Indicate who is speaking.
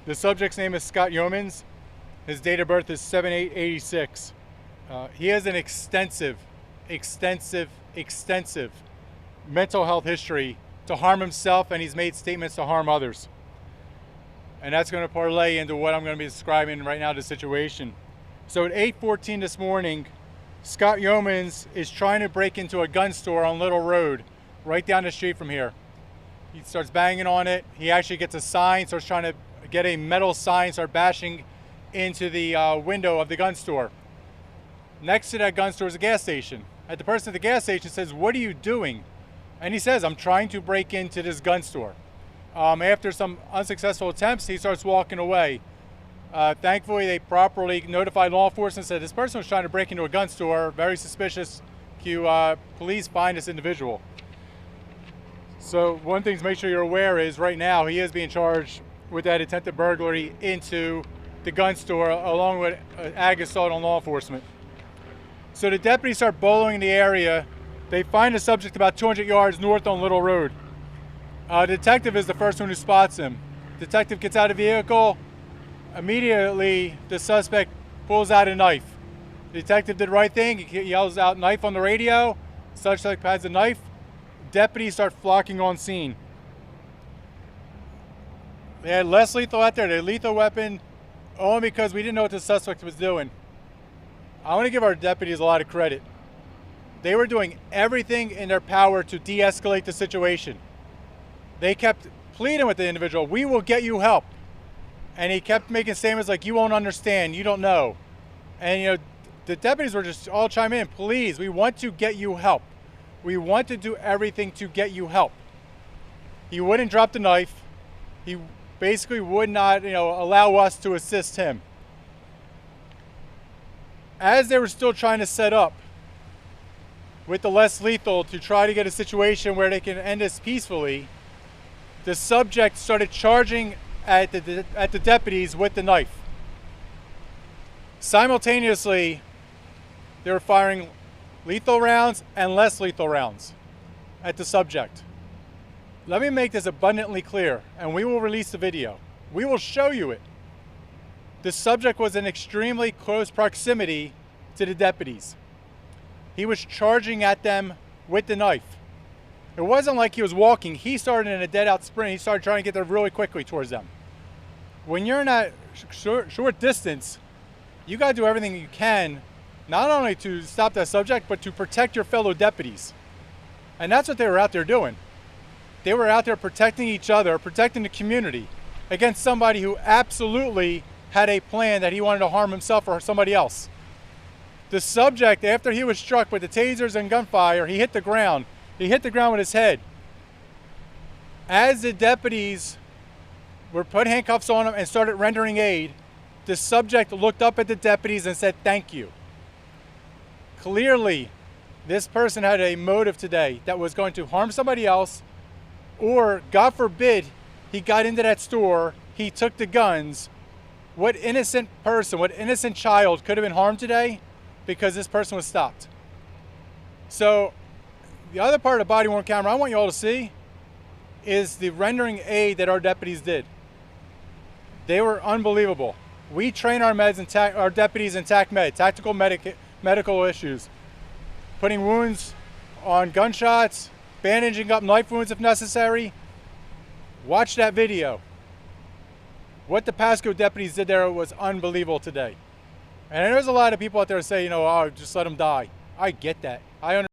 Speaker 1: The subject's name is Scott Yeomans. His date of birth is 7/8/86. He has an extensive mental health history to harm himself, and he's made statements to harm others. And that's going to parlay into what I'm going to be describing right now, the situation. So at 8:14 this morning, Scott Yeomans is trying to break into a gun store on Little Road, right down the street from here. He starts banging on it. He actually gets a sign, starts trying to get a metal sign, start bashing into the window of the gun store. Next to that gun store is a gas station. And the person at the gas station says, "What are you doing?" And he says, "I'm trying to break into this gun store." After some unsuccessful attempts, he starts walking away. Thankfully, they properly notified law enforcement and said this person was trying to break into a gun store. Very suspicious. Police find this individual. So one thing to make sure you're aware is right now he is being charged with that attempted burglary into the gun store along with ag assault on law enforcement. So the deputies start bowling in the area. They find the subject about 200 yards north on Little Road. The detective is the first one who spots him. Detective gets out of the vehicle. Immediately, the suspect pulls out a knife. The detective did the right thing. He yells out "knife" on the radio. Suspect has a knife. Deputies start flocking on scene. They had less lethal out there. They had a lethal weapon only because we didn't know what the suspect was doing. I want to give our deputies a lot of credit. They were doing everything in their power to de-escalate the situation. They kept pleading with the individual, "We will get you help." And he kept making statements like, "You won't understand, you don't know." And the deputies were just all chiming in, "Please, we want to get you help. We want to do everything to get you help." He wouldn't drop the knife. He basically would not, allow us to assist him. As they were still trying to set up with the less lethal to try to get a situation where they can end this peacefully, the subject started charging at the deputies with the knife. Simultaneously, they were firing lethal rounds and less lethal rounds at the subject. Let me make this abundantly clear, and we will release the video. We will show you it. The subject was in extremely close proximity to the deputies. He was charging at them with the knife. It wasn't like he was walking. He started in a dead-out sprint. He started trying to get there really quickly towards them. When you're in that short distance, you got to do everything you can, not only to stop that subject, but to protect your fellow deputies. And that's what they were out there doing. They were out there protecting each other, protecting the community against somebody who absolutely had a plan that he wanted to harm himself or somebody else. The subject, after he was struck with the tasers and gunfire, he hit the ground. He hit the ground with his head. As the deputies were put handcuffs on him and started rendering aid, the subject looked up at the deputies and said, "Thank you." Clearly, this person had a motive today that was going to harm somebody else, or, God forbid, he got into that store, he took the guns. What innocent person, what innocent child could have been harmed today because this person was stopped? So, the other part of the body-worn camera I want you all to see is the rendering aid that our deputies did. They were unbelievable. We train our deputies in TAC-MED, tactical medical issues, putting wounds on gunshots, bandaging up knife wounds if necessary. Watch that video. What the Pasco deputies did there was unbelievable today. And there's a lot of people out there that say, "Oh, just let them die." I get that. I understand.